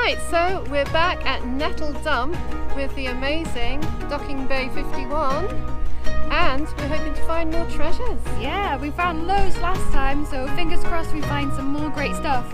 Right, so we're back at Nettle Dump with the amazing Docking Bay 51 and we're hoping to find more treasures. Yeah, we found loads last time, so fingers crossed we find some more great stuff.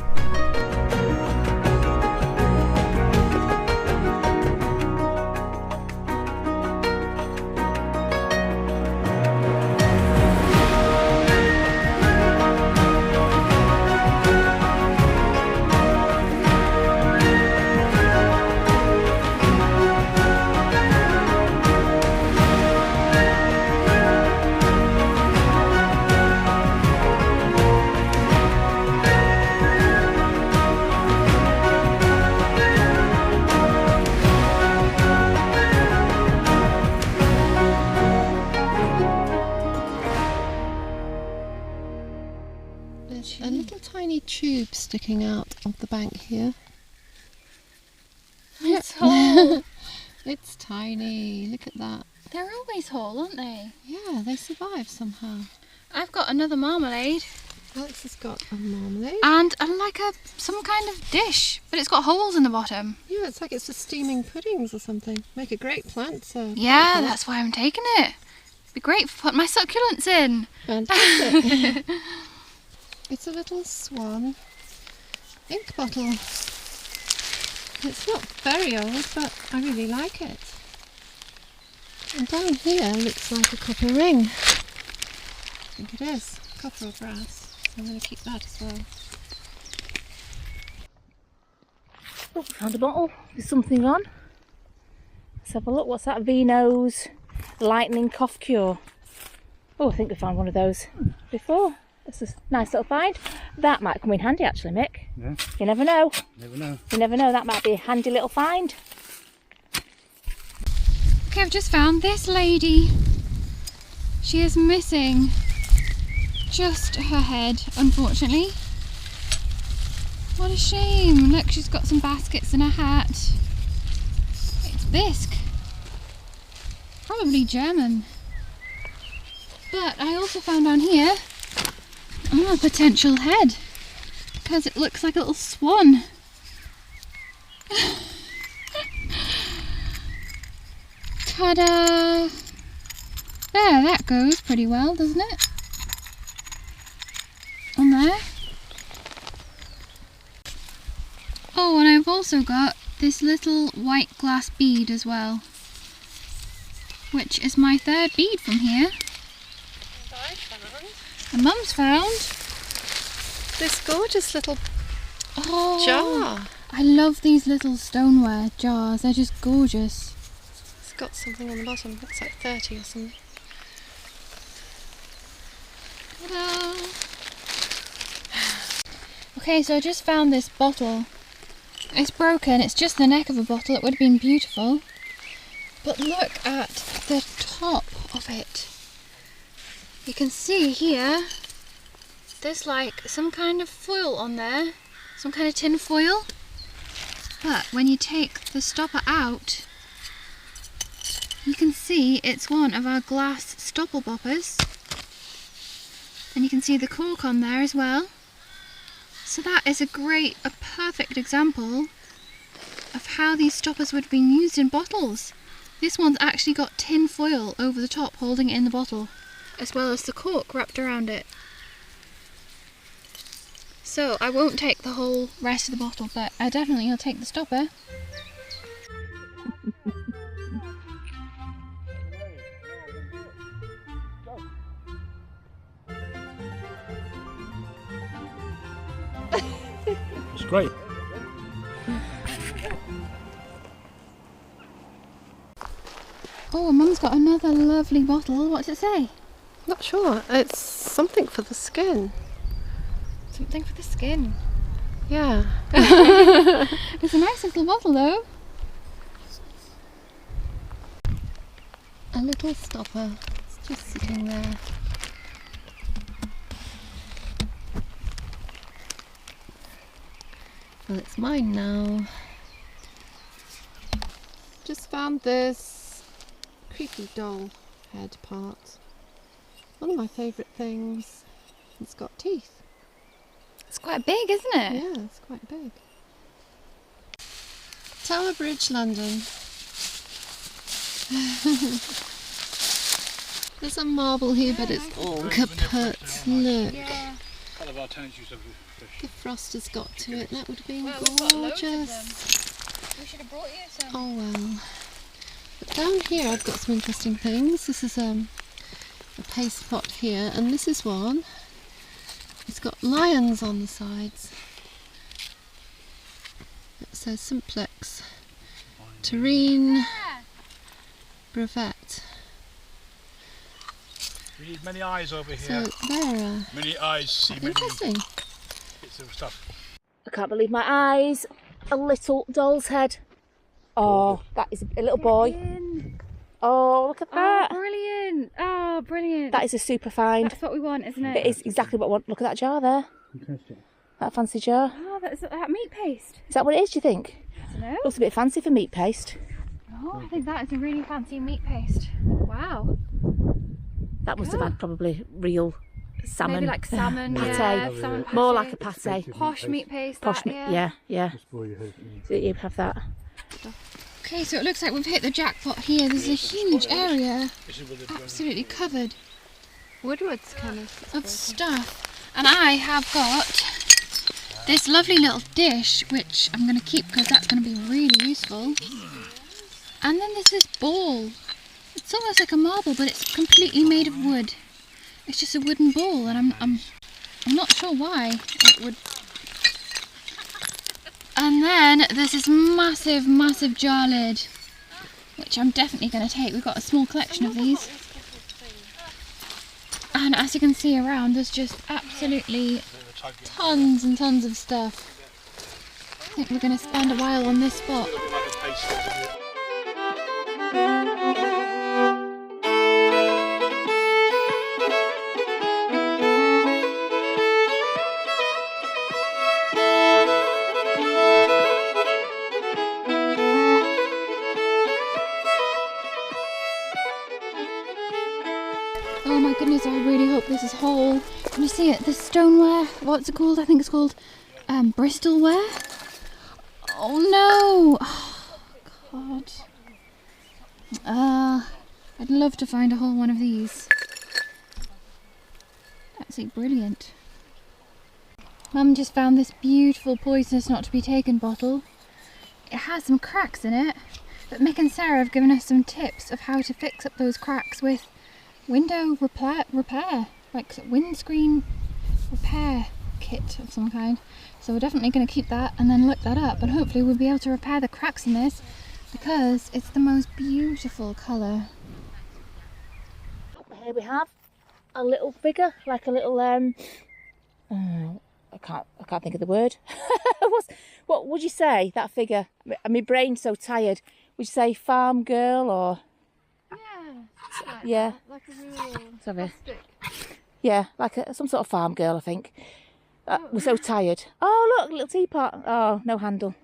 There's a little tiny tube sticking out of the bank here. It's whole. It's tiny, look at that. They're always whole, aren't they? Yeah, they survive somehow. I've got another marmalade. Alex has got a marmalade. And like some kind of dish, but it's got holes in the bottom. Yeah, it's like it's for steaming puddings or something. Make a great plant. Yeah, that's why I'm taking it. Be great for putting my succulents in. Fantastic. It's a little swan ink bottle. It's not very old, but I really like it. And down here looks like a copper ring. I think it is. Copper or brass. So I'm going to keep that as well. Oh, found a bottle with something on. Let's have a look. What's that? Vino's lightning cough cure. Oh, I think we found one of those before. This is a nice little find. That might come in handy actually, Mick. Yeah. You never know. Never know. You never know, that might be a handy little find. Okay, I've just found this lady. She is missing just her head, unfortunately. What a shame. Look, she's got some baskets and a hat. It's bisque. Probably German. But I also found down here a potential head, because it looks like a little swan. Ta-da! There, that goes pretty well, doesn't it? On there. Oh, and I've also got this little white glass bead as well, which is my third bead from here. And Mum's found this gorgeous little jar. I love these little stoneware jars, they're just gorgeous. It's got something on the bottom, looks like 30 or something. Ta-da! Okay, so I just found this bottle. It's broken, it's just the neck of a bottle, it would have been beautiful. But look at the top of it. You can see here, there's like some kind of foil on there, some kind of tin foil. But when you take the stopper out, you can see it's one of our glass stopple boppers. And you can see the cork on there as well. So that is a perfect example of how these stoppers would have been used in bottles. This one's actually got tin foil over the top holding it in the bottle, as well as the cork wrapped around it. So I won't take the whole rest of the bottle, but I definitely will take the stopper. It's great. Oh, Mum's got another lovely bottle. What does it say? Not sure. It's something for the skin. Something for the skin. Yeah. It's a nice little bottle though. A little stopper. It's just sitting there. Well, it's mine now. Just found this creepy doll head part. One of my favourite things. It's got teeth. It's quite big, isn't it? Yeah, it's quite big. Tower Bridge, London. There's a marble here, but it's all kaput. Look. Yeah. All of our tenants used to have fish. The frost has got to it. That would have been Well, we've got loads of gorgeous. them. We should have brought you some. Oh well. But down here I've got some interesting things. This is a paste pot here, and this is one. It's got lions on the sides. It says Simplex Terrine Brevet. We need many eyes over So here. there. Many eyes, see many Interesting. bits of stuff. I can't believe my eyes. A little doll's head. Oh, that is a little boy. Oh, look at that. Oh, brilliant. Oh, brilliant. That is a super find. That's what we want, isn't it? It is exactly what I want. Look at that jar there. That fancy jar. Oh, that's that meat paste. Is that what it is, do you think? I don't know. Looks a bit fancy for meat paste. Oh, I think that is a really fancy meat paste. Wow. That must have had probably real salmon. Maybe like salmon, Pate. yeah, salmon pate. More like a pate. Posh meat paste. Posh that, meat. yeah. Yeah. So you have that. Okay, so it looks like we've hit the jackpot here. There's a huge area absolutely covered Woodward's kind of stuff. And I have got this lovely little dish, which I'm going to keep because that's going to be really useful. And then there's this ball. It's almost like a marble, but it's completely made of wood. It's just a wooden ball, and I'm not sure why it would. And then there's this massive jar lid, which I'm definitely going to take. We've got a small collection of these. And as you can see around, there's just absolutely tons and tons of stuff. I think we're going to spend a while on this spot. Oh my goodness, I really hope this is whole. Can you see it? This stoneware, what's it called? I think it's called Bristol ware. Oh no! Oh God. I'd love to find a whole one of these. Absolutely brilliant. Mum just found this beautiful poisonous not to be taken bottle. It has some cracks in it, but Mick and Sarah have given us some tips of how to fix up those cracks with window repair, like windscreen repair kit of some kind. So we're definitely going to keep that and then look that up, and hopefully we'll be able to repair the cracks in this because it's the most beautiful colour. Here we have a little figure, like a little I can't think of the word. What would you say, that figure? My brain's so tired. Would you say farm girl or? Yeah. Like a real Sorry. Yeah, like some sort of farm girl, I think. We're so tired. Oh look, little teapot. Oh, no handle.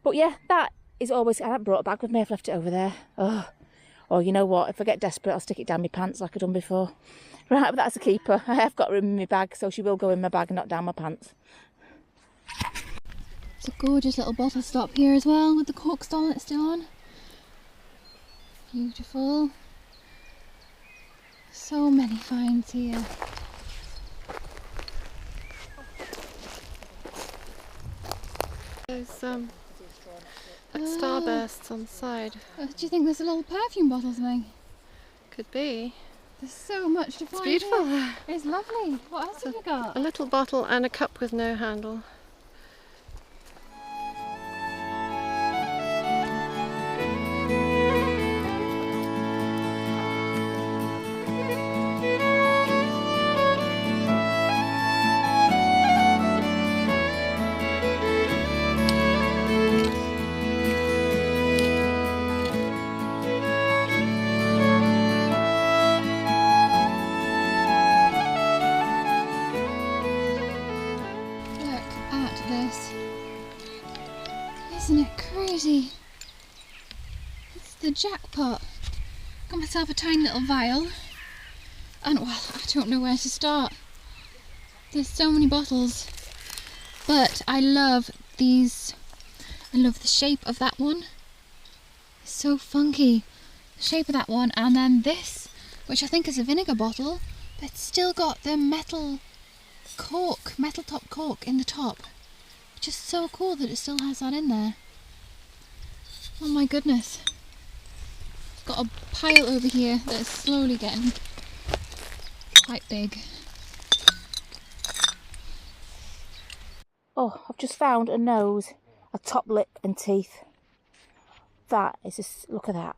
But yeah, that is always. I haven't brought it back with me. I've left it over there. Oh, or you know what? If I get desperate, I'll stick it down my pants like I've done before. Right, but that's a keeper. I have got room in my bag, so she will go in my bag and not down my pants. It's a gorgeous little bottle stop here as well with the cork stall it's still on. Beautiful. So many finds here. There's starbursts on the side. Do you think there's a little perfume bottle or something? Could be. There's so much to find. It's beautiful. Here. It's lovely. What else have you got? A little bottle and a cup with no handle. Isn't it crazy? It's the jackpot. Got myself a tiny little vial, and well, I don't know where to start. There's so many bottles, but I love these I love the shape of that one. It's so funky. The shape of that one, and then this, which I think is a vinegar bottle, but it's still got the metal cork, metal top cork in the top. Which is so cool that it still has that in there. Oh my goodness. It's got a pile over here that is slowly getting quite big. Oh, I've just found a nose, a top lip and teeth. That is just, look at that.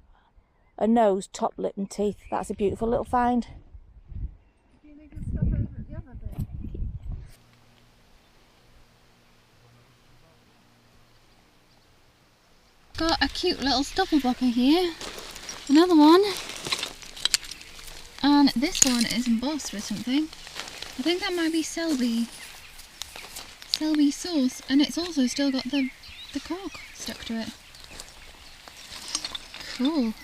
A nose, top lip and teeth. That's a beautiful little find. Got a cute little stubble bopper here. Another one. And this one is embossed with something. I think that might be Selfie sauce, and it's also still got the cork stuck to it. Cool.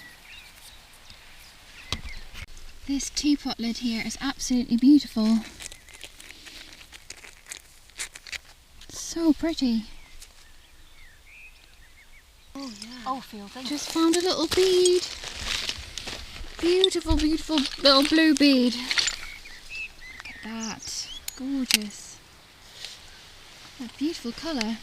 This teapot lid here is absolutely beautiful. So pretty. Oh yeah. Oh, Phil, thank you. Just found a little bead. Beautiful, beautiful little blue bead. Look at that. Gorgeous. What a beautiful colour.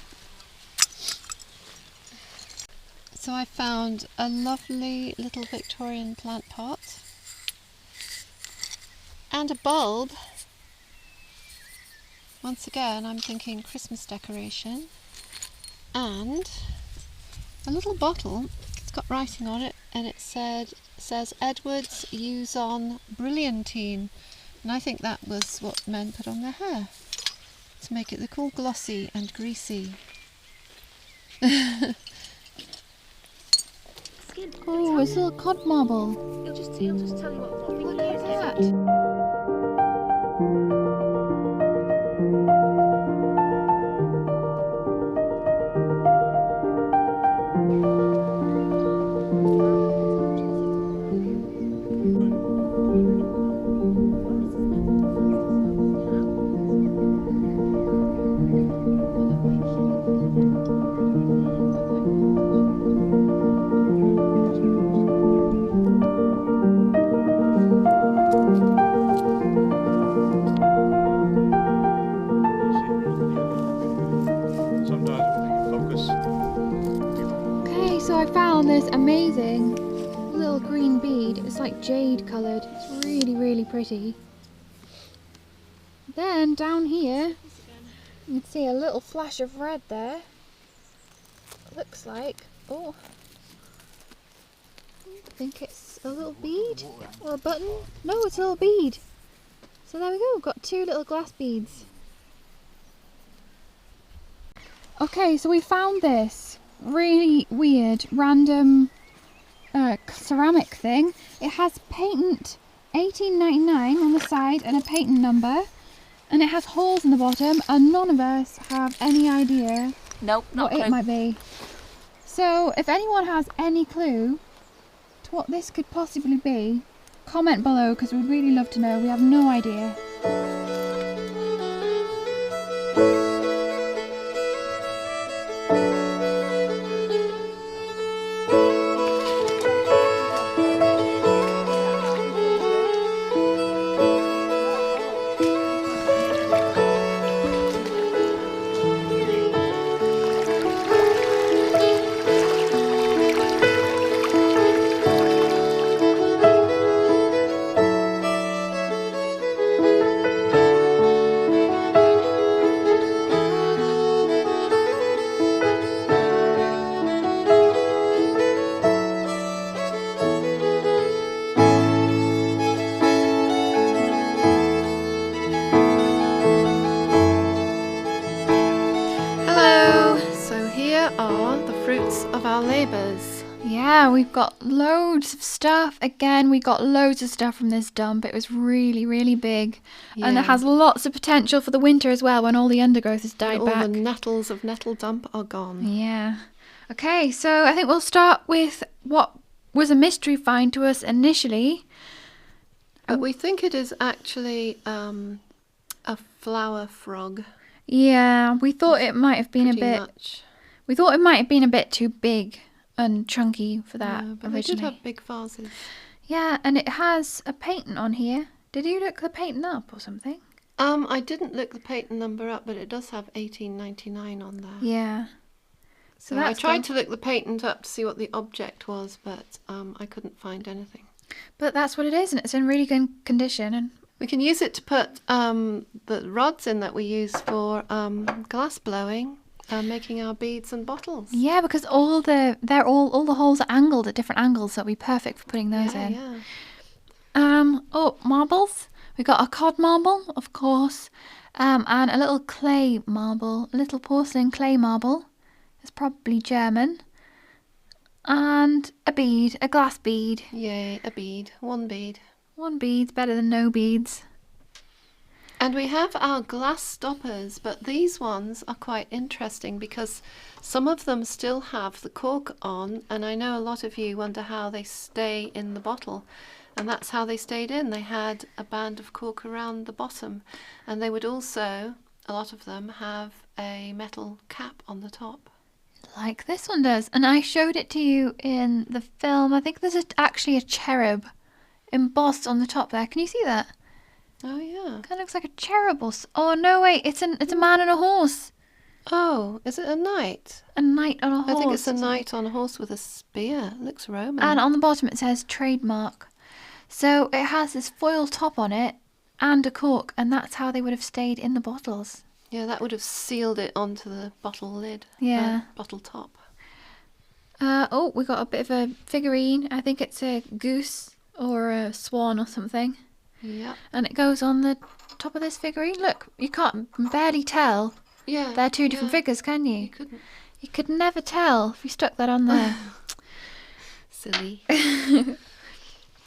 So I found a lovely little Victorian plant pot and a bulb. Once again, I'm thinking Christmas decoration, and a little bottle. It's got writing on it, and it says Edwards use on brilliantine, and I think that was what men put on their hair to make it look all glossy and greasy. Oh, it's a little cod marble. He'll just tell you what thing Look he at uses. that. Okay, so I found this amazing little green bead. It's like jade coloured. It's really, really pretty. Then down here, you can see a little flash of red there. Looks like, oh, I think it's a little bead or a button. No, it's a little bead. So there we go, we've got two little glass beads. Okay, so we found this really weird, random ceramic thing. It has patent 1899 on the side and a patent number, and it has holes in the bottom, and none of us have any idea Nope, not what it might be. So if anyone has any clue to what this could possibly be, comment below, because we'd really love to know. We have no idea. Of our labours. Yeah, we've got loads of stuff. Again, we got loads of stuff from this dump. It was really, really big. Yeah. And it has lots of potential for the winter as well, when all the undergrowth has died all back. the nettles of nettle dump are gone. Yeah. Okay, so I think we'll start with what was a mystery find to us initially. But we think it is actually a flower frog. Yeah, we thought it might have been a Pretty bit much. We thought it might have been a bit too big and chunky for that Yeah, but originally. they did have big vases. Yeah, and it has a patent on here. Did you look the patent up or something? I didn't look the patent number up, but it does have 1899 on there. Yeah. So I that's tried good. to look the patent up to see what the object was, but I couldn't find anything. But that's what it is, and it's in really good condition. And We can use it to put the rods in that we use for glass blowing, making our beads and bottles. yeah, because all the holes are angled at different angles, so it'll be perfect for putting those in. Yeah. Oh, marbles. We got a cod marble, of course, and a little clay marble, a little porcelain clay marble. It's probably German. And a bead, a glass bead. Yay, a bead. One bead. One bead's better than no beads. And we have our glass stoppers, but these ones are quite interesting because some of them still have the cork on, and I know a lot of you wonder how they stay in the bottle. And that's how they stayed in. They had a band of cork around the bottom, and they would also, a lot of them, have a metal cap on the top. Like this one does. And I showed it to you in the film. I think there's actually a cherub embossed on the top there. Can you see that? Oh yeah. Kind of looks like a cherub or... Oh, no, wait. It's a man on a horse. Oh, is it a knight? A knight on a horse. I think it's a isn't it? knight on a horse with a spear. It looks Roman. And on the bottom it says trademark. So it has this foil top on it and a cork, and that's how they would have stayed in the bottles. Yeah, that would have sealed it onto the bottle lid. Yeah. Bottle top. Oh, we got a bit of a figurine. I think it's a goose or a swan or something. Yeah. And it goes on the top of this figurine. Look, you can't barely tell. Yeah. They're two different yeah. figures, can You you? couldn't. You could never tell if you stuck that on there. Silly.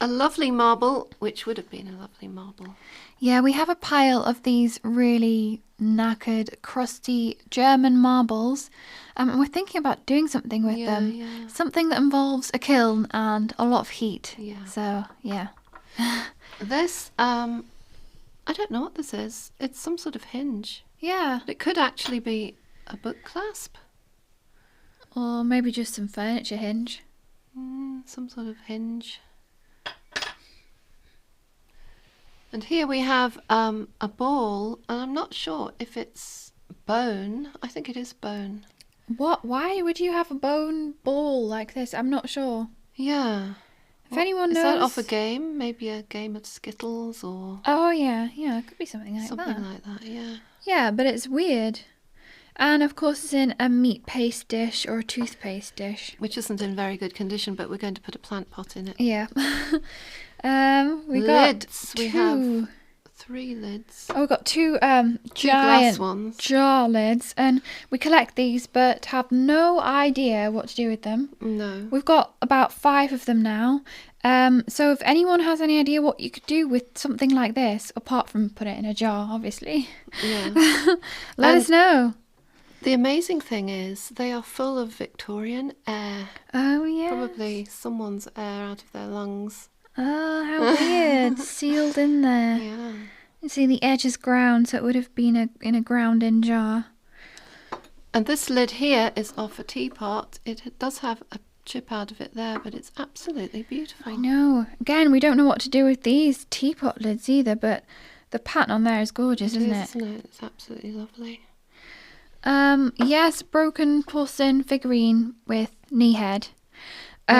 A lovely marble, which would have been a lovely marble. Yeah, we have a pile of these really knackered, crusty German marbles. And we're thinking about doing something with them. Yeah. Something that involves a kiln and a lot of heat. Yeah. So, yeah. This, I don't know what this is. It's some sort of hinge. Yeah. It could actually be a book clasp. Or maybe just some furniture hinge. Some sort of hinge. And here we have a ball, and I'm not sure if it's bone. I think it is bone. What? Why would you have a bone ball like this? I'm not sure. Yeah. If anyone knows... Is that off a game? Maybe a game of Skittles or Oh, yeah. Yeah, it could be something like something that. like that, yeah. Yeah, but it's weird. And, of course, it's in a meat paste dish or a toothpaste dish. Which isn't in very good condition, but we're going to put a plant pot in it. Yeah. We got Lids. We have 3 lids. Oh, we got two 2 glass giant ones. jar lids, and we collect these, but have no idea what to do with them. No. We've got about 5 of them now. So if anyone has any idea what you could do with something like this, apart from put it in a jar, obviously, Yeah. let us know. The amazing thing is they are full of Victorian air. Oh, yeah. Probably someone's air out of their lungs. Oh, how weird. Sealed in there. Yeah. You see, the edge is ground, so it would have been in a ground-in jar. And this lid here is off a teapot. It does have a chip out of it there, but it's absolutely beautiful. I know. Again, we don't know what to do with these teapot lids either, but the pattern on there is gorgeous, isn't it? Isn't it? It's absolutely lovely. Yes, broken porcelain figurine with knee head. You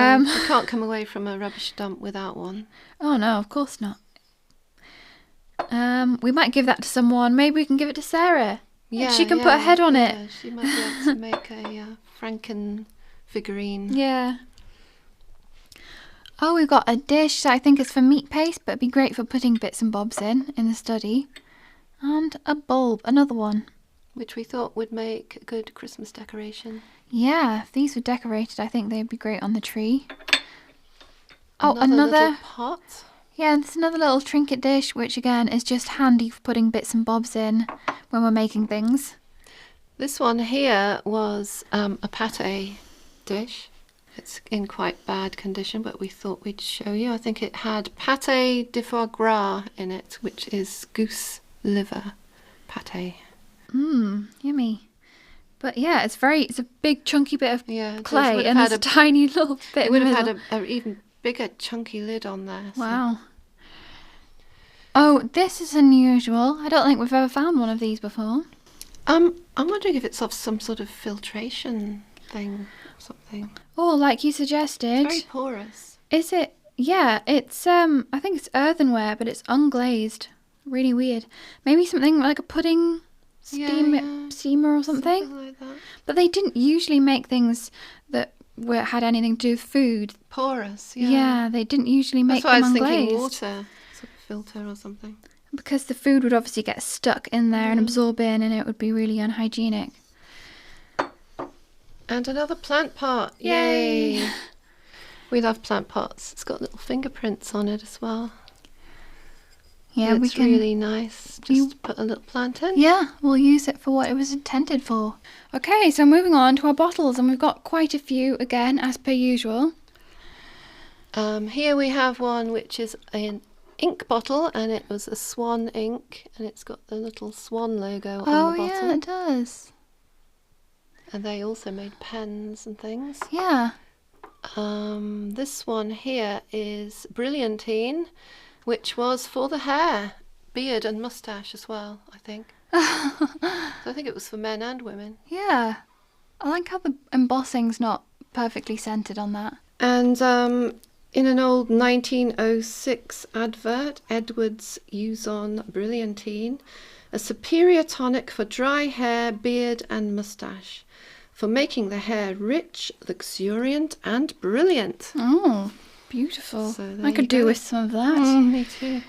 can't come away from a rubbish dump without one. Oh no, of course not. We might give that to someone. Maybe we can give it to Sarah. Yeah, She can put a head on it. Yeah, she might be able to make a Franken figurine. Yeah. Oh, we've got a dish that I think is for meat paste, but it'd be great for putting bits and bobs in the study. And a bulb, another one. Which we thought would make a good Christmas decoration. Yeah, if these were decorated, I think they'd be great on the tree. Oh, Another little another... pot. Yeah, there's another little trinket dish, which again is just handy for putting bits and bobs in when we're making things. This one here was a pate dish. It's in quite bad condition, but we thought we'd show you. I think it had pate de foie gras in it, which is goose liver pate. Yummy. But yeah, it's a big chunky bit of Yeah, it clay, would have and had there's a tiny little bit. It would in the have middle. had an even bigger chunky lid on there. So. Wow. Oh, this is unusual. I don't think we've ever found one of these before. I'm wondering if it's of some sort of filtration thing or something. Oh, like you suggested. It's very porous. Is it? Yeah, it's I think it's earthenware, but it's unglazed. Really weird. Maybe something like a pudding steamer or something. Something like that. But they didn't usually make things that had anything to do with food. Porous, yeah. Yeah, they didn't usually make That's why them I was unglazed. thinking water, sort of filter or something. Because the food would obviously get stuck in there and absorb in, and it would be really unhygienic. And another plant pot. Yay! We love plant pots. It's got little fingerprints on it as well. Yeah, it's really nice just to put a little plant in. Yeah, we'll use it for what it was intended for. Okay, so moving on to our bottles, and we've got quite a few again, as per usual. Here we have one which is an ink bottle, and it was a swan ink, and it's got the little swan logo on the bottom. Oh yeah, it does. And they also made pens and things. Yeah. This one here is Brilliantine, which was for the hair, beard and moustache as well, I think. So I think it was for men and women. Yeah. I like how the embossing's not perfectly centred on that. And in an old 1906 advert, Edwards used on Brilliantine, a superior tonic for dry hair, beard and moustache, for making the hair rich, luxuriant and brilliant. Oh, beautiful. So there I could you do go. with some of that. Me too.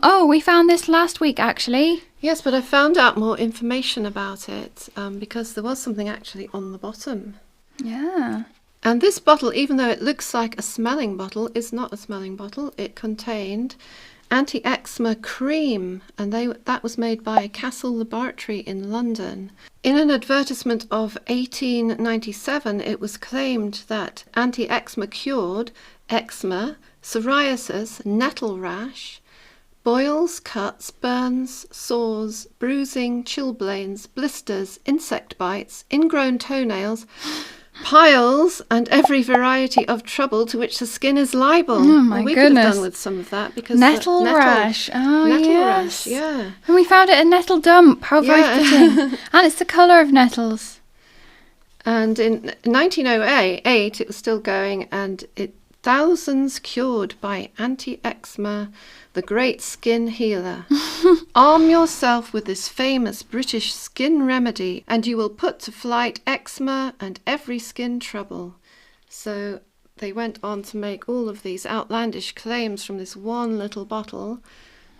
Oh, we found this last week actually. Yes, but I found out more information about it because there was something actually on the bottom. Yeah. And this bottle, even though it looks like a smelling bottle, is not a smelling bottle. It contained anti-eczema cream, and that was made by Castle Laboratory in London. In an advertisement of 1897, it was claimed that anti-eczema cured eczema, psoriasis, nettle rash, boils, cuts, burns, sores, bruising, chilblains, blisters, insect bites, ingrown toenails, piles, and every variety of trouble to which the skin is liable. Oh my we goodness. could have done with some of that because Nettle rash. Oh, nettle yes. rash, yeah. And we found it in nettle dump. How very Yeah. fitting. And it's the colour of nettles. And in 1908, it was still going, and thousands cured by anti-eczema, the great skin healer. Arm yourself with this famous British skin remedy, and you will put to flight eczema and every skin trouble. So they went on to make all of these outlandish claims from this one little bottle.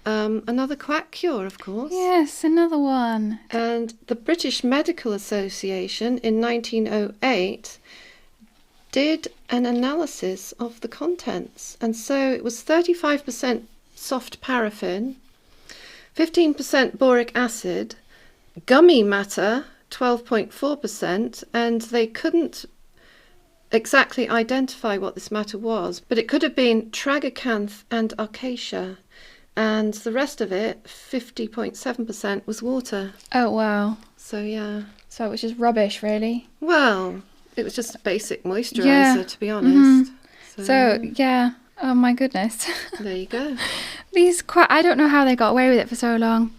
Another quack cure, of course. Yes, another one. And the British Medical Association in 1908 did an analysis of the contents, and so it was 35% soft paraffin, 15% boric acid, gummy matter 12.4%, and they couldn't exactly identify what this matter was, but it could have been tragacanth and acacia, and the rest of it, 50.7%, was water. Oh, wow. So yeah, So it was just rubbish, really. well, it was just a basic moisturiser, Yeah. to be honest. So, yeah. Oh, my goodness. There you go. I don't know how they got away with it for so long.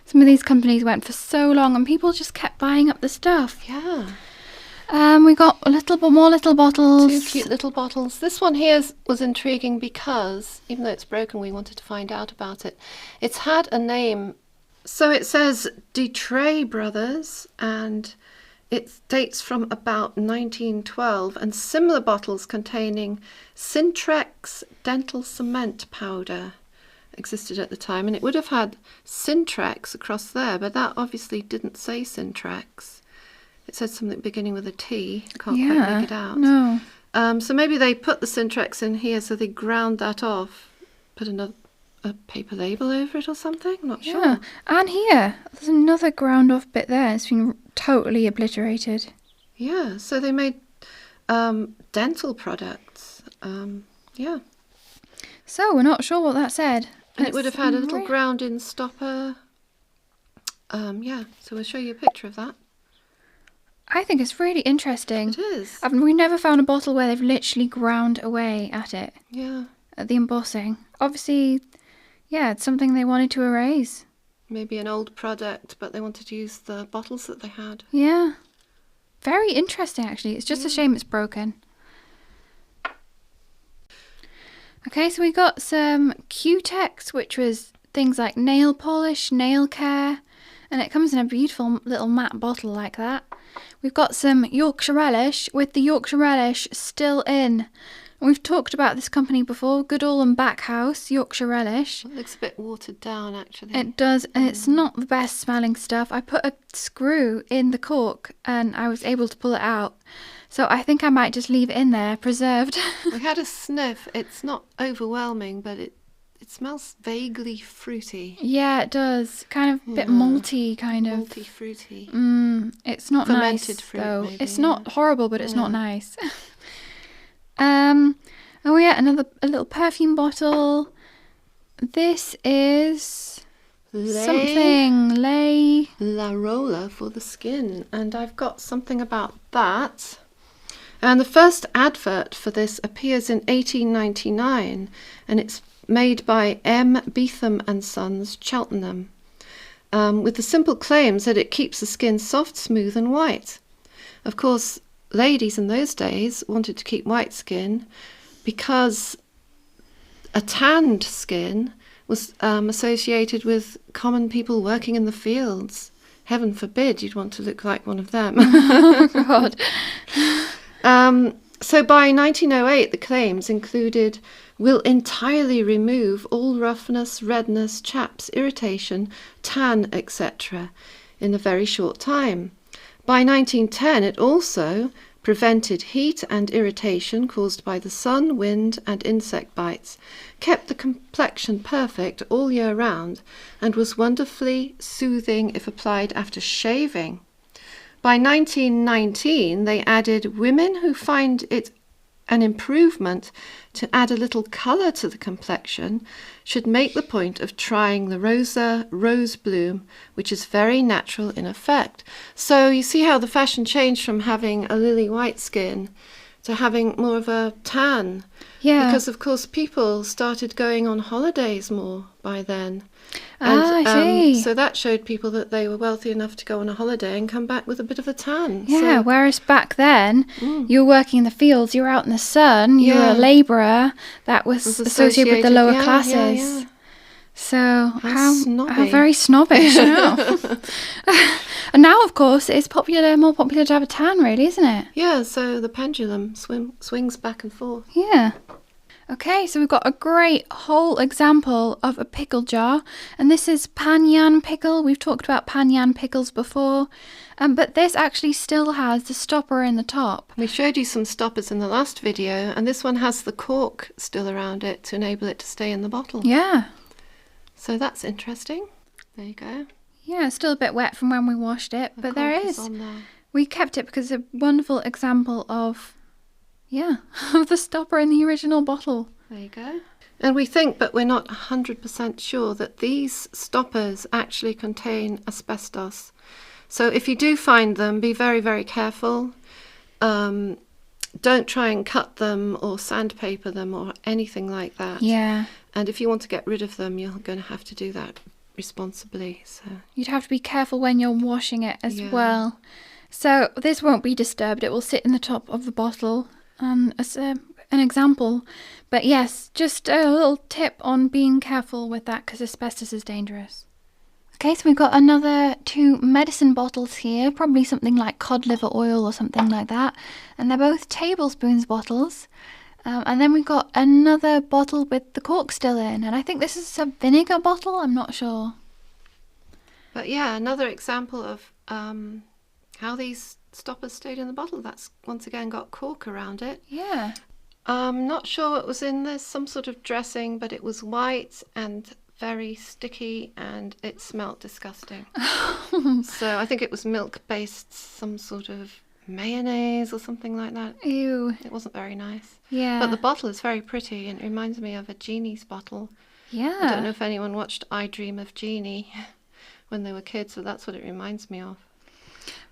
Some of these companies went for so long and people just kept buying up the stuff. Yeah. We got more little bottles. Two cute little bottles. This one here was intriguing because, even though it's broken, we wanted to find out about it. It's had a name. So it says Detray Brothers, and it dates from about 1912, and similar bottles containing Syntrex dental cement powder existed at the time, and it would have had Syntrex across there, but that obviously didn't say Syntrex. It said something beginning with a T. I can't quite make it out. No. So maybe they put the Syntrex in here, so they ground that off, put a paper label over it or something. I'm not Yeah. sure. And here, there's another ground off bit there. It's been totally obliterated. Yeah, so they made dental products. Yeah. So we're not sure what that said. And it would have had a little It's ground-in stopper. Yeah, so we'll show you a picture of that. I think it's really interesting. It is. We never found a bottle where they've literally ground away at it, Yeah. at the embossing. Obviously, yeah, it's something they wanted to erase. Maybe an old product, but they wanted to use the bottles that they had. Yeah. Very interesting, actually. It's just a shame it's broken. Okay, so we got some cutex, which was things like nail polish, nail care, and it comes in a beautiful little matte bottle like that. We've got some Yorkshire Relish, with the Yorkshire Relish still in. We've talked about this company before, Goodall and Backhouse, Yorkshire Relish. It looks a bit watered down, actually. It does, and it's not the best smelling stuff. I put a screw in the cork and I was able to pull it out. So I think I might just leave it in there, preserved. We had a sniff. It's not overwhelming, but it smells vaguely fruity. Yeah, it does. Kind of a bit malty, kind of. Malty fruity. It's not Fermented nice, fruit, though. maybe, It's not horrible, but it's not nice. Oh yeah, a little perfume bottle. This is something La Rolla for the skin, and I've got something about that. And the first advert for this appears in 1899, and it's made by M. Beetham and Sons, Cheltenham, with the simple claims that it keeps the skin soft, smooth and white. Of course, ladies in those days wanted to keep white skin because a tanned skin was associated with common people working in the fields. Heaven forbid you'd want to look like one of them. Oh, God. So by 1908, the claims included, will entirely remove all roughness, redness, chaps, irritation, tan, etc. in a very short time. By 1910, it also prevented heat and irritation caused by the sun, wind and insect bites, kept the complexion perfect all year round, and was wonderfully soothing if applied after shaving. By 1919, they added women who find it an improvement to add a little colour to the complexion should make the point of trying the Rosa Rose Bloom, which is very natural in effect. So you see how the fashion changed from having a lily white skin to having more of a tan. Yeah. Because, of course, people started going on holidays more by then. I see. So that showed people that they were wealthy enough to go on a holiday and come back with a bit of a tan. Yeah, So, whereas back then, you were working in the fields, you were out in the sun, you were Yeah. a labourer, that was associated with the lower yeah, classes. yeah. So how snobby. very snobbish. I know. And now, of course, it's more popular to have a tan, really, isn't it? Yeah, so the pendulum swings back and forth. Yeah. Okay, so we've got a great whole example of a pickle jar, and this is Yam Pickle. We've talked about Yam pickles before, but this actually still has the stopper in the top. We showed you some stoppers in the last video, and this one has the cork still around it to enable it to stay in the bottle. Yeah. So that's interesting. There you go. Yeah, it's still a bit wet from when we washed it, but there cork is. on there. We kept it because it's a wonderful example of, of the stopper in the original bottle. There you go. And we think, but we're not 100% sure, that these stoppers actually contain asbestos. So if you do find them, be very, very careful. Don't try and cut them or sandpaper them or anything like that. Yeah. And if you want to get rid of them, you're going to have to do that responsibly. So You'd have to be careful when you're washing it as Yeah. well. So this won't be disturbed. It will sit in the top of the bottle as an example. But yes, just a little tip on being careful with that because asbestos is dangerous. Okay, so we've got another 2 medicine bottles here, probably something like cod liver oil or something like that. And they're both tablespoons bottles. And then we've got another bottle with the cork still in. And I think this is a vinegar bottle, I'm not sure. But yeah, another example of how these stoppers stayed in the bottle. That's once again got cork around it. Yeah. I'm not sure what was in this, some sort of dressing, but it was white and very sticky and it smelt disgusting. So I think it was milk-based, some sort of mayonnaise or something like that. Ew. It wasn't very nice. Yeah. But the bottle is very pretty and it reminds me of a genie's bottle. Yeah. I don't know if anyone watched I Dream of Jeannie, when they were kids, so that's what it reminds me of.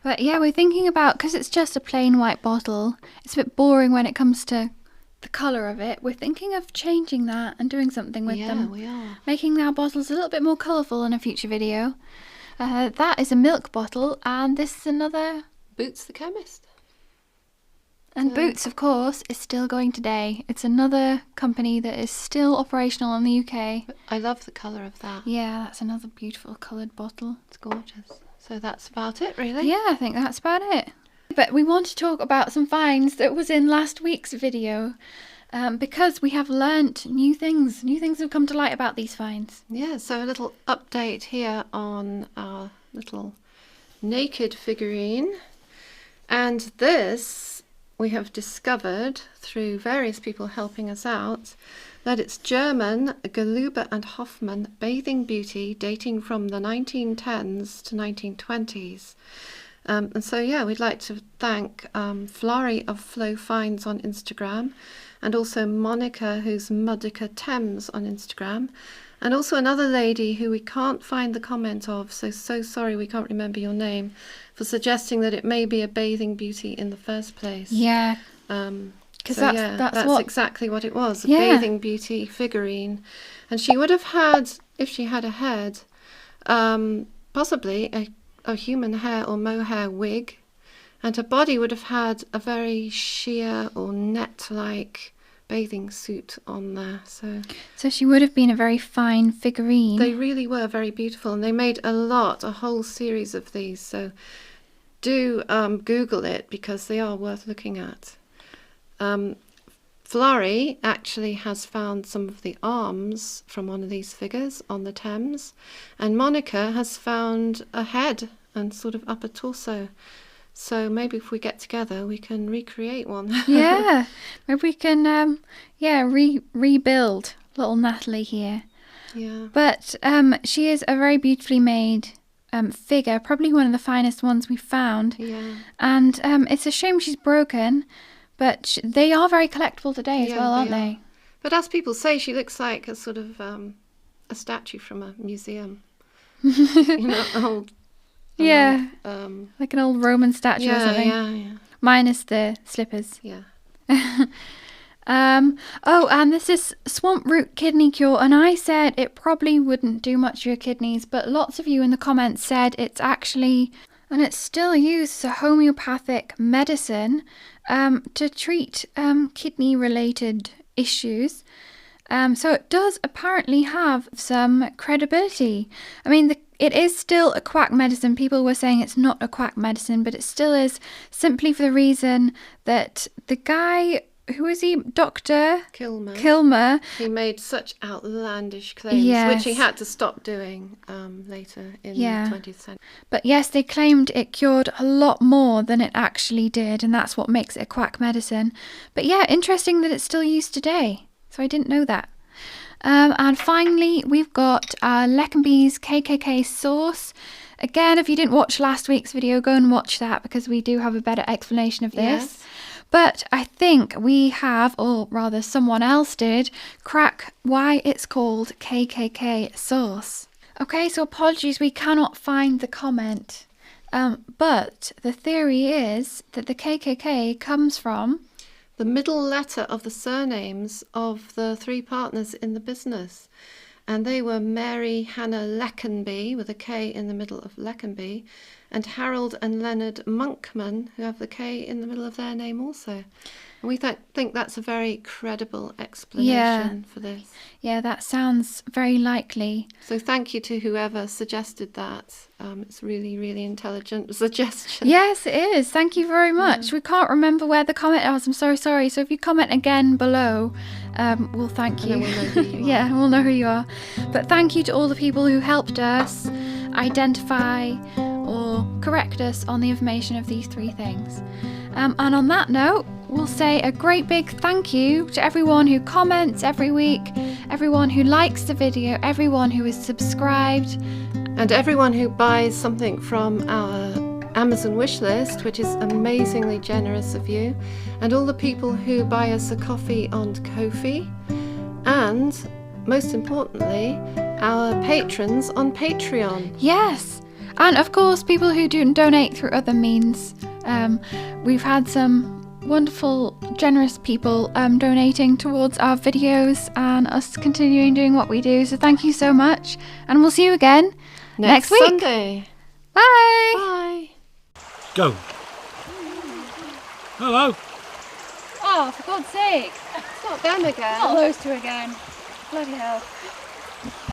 But yeah, we're thinking about, because it's just a plain white bottle, it's a bit boring when it comes to the colour of it. We're thinking of changing that and doing something with them. Yeah, we are. Making our bottles a little bit more colourful in a future video. That is a milk bottle, and this is another. Boots the Chemist. And Boots, of course, is still going today. It's another company that is still operational in the UK. I love the colour of that. Yeah, that's another beautiful coloured bottle. It's gorgeous. So that's about it, really. Yeah, I think that's about it. But we want to talk about some finds that was in last week's video, because we have learnt new things. New things have come to light about these finds. Yeah, so a little update here on our little naked figurine. And this we have discovered through various people helping us out, that it's German Geluber and Hoffmann bathing beauty dating from the 1910s to 1920s. And so, yeah, we'd like to thank Florrie of Flow Finds on Instagram, and also Monica, who's Mudica Thames on Instagram, and also another lady who we can't find the comment of, so sorry we can't remember your name, for suggesting that it may be a bathing beauty in the first place. Yeah. Because So that's what exactly what it was, a Yeah. bathing beauty figurine. And she would have had, if she had a head, possibly a human hair or mohair wig, and her body would have had a very sheer or net-like bathing suit on there. So she would have been a very fine figurine. They really were very beautiful, and they made a whole series of these, so do Google it, because they are worth looking at. Florrie actually has found some of the arms from one of these figures on the Thames, and Monica has found a head and sort of upper torso. So maybe if we get together, we can recreate one. Yeah, maybe we can, rebuild little Natalie here. Yeah. But she is a very beautifully made figure, probably one of the finest ones we've found. Yeah. And it's a shame she's broken, but they are very collectible today as Yeah, well, aren't they are. they? But as people say, she looks like a sort of a statue from a museum. Old. Yeah, Um, like an old Roman statue or something. yeah. Minus the slippers. Yeah. And this is swamp root kidney cure, and I said it probably wouldn't do much for your kidneys, but lots of you in the comments said it's actually, and it's still used as a homeopathic medicine to treat kidney related issues. So it does apparently have some credibility. I mean, it is still a quack medicine. People were saying it's not a quack medicine, but it still is, simply for the reason that the guy, who is he? Dr. Kilmer. He made such outlandish claims, Yes. which he had to stop doing later in the 20th century. But yes, they claimed it cured a lot more than it actually did, and that's what makes it a quack medicine. But yeah, interesting that it's still used today. So I didn't know that. And finally, we've got Leckenby's KKK sauce. Again, if you didn't watch last week's video, go and watch that, because we do have a better explanation of this. Yes. But I think we have, or rather someone else did, crack why it's called KKK sauce. Okay, so apologies, we cannot find the comment. But the theory is that the KKK comes from The middle letter of the surnames of the three partners in the business. And they were Mary Hannah Leckenby, with a K in the middle of Leckenby, and Harold and Leonard Monkman, who have the K in the middle of their name also. And we think that's a very credible explanation for this. Yeah, that sounds very likely. So thank you to whoever suggested that. It's really, really intelligent suggestion. Yes, it is. Thank you very much. We can't remember where the comment was. I'm so sorry. So if you comment again below, we'll thank you. And then we'll know who you are. Yeah, we'll know who you are. But thank you to all the people who helped us identify or correct us on the information of these three things. And on that note, we'll say a great big thank you to everyone who comments every week, everyone who likes the video, everyone who is subscribed, And everyone who buys something from our Amazon wish list, which is amazingly generous of you, and all the people who buy us a coffee on Ko-fi, and most importantly, our patrons on Patreon. yes, And of course, people who do donate through other means. We've had some wonderful, generous people donating towards our videos and us continuing doing what we do. So thank you so much, and we'll see you again next week. Sunday. Bye. Bye. Go. Hello. Oh, for God's sake! It's not them again. Not those two again. Bloody hell.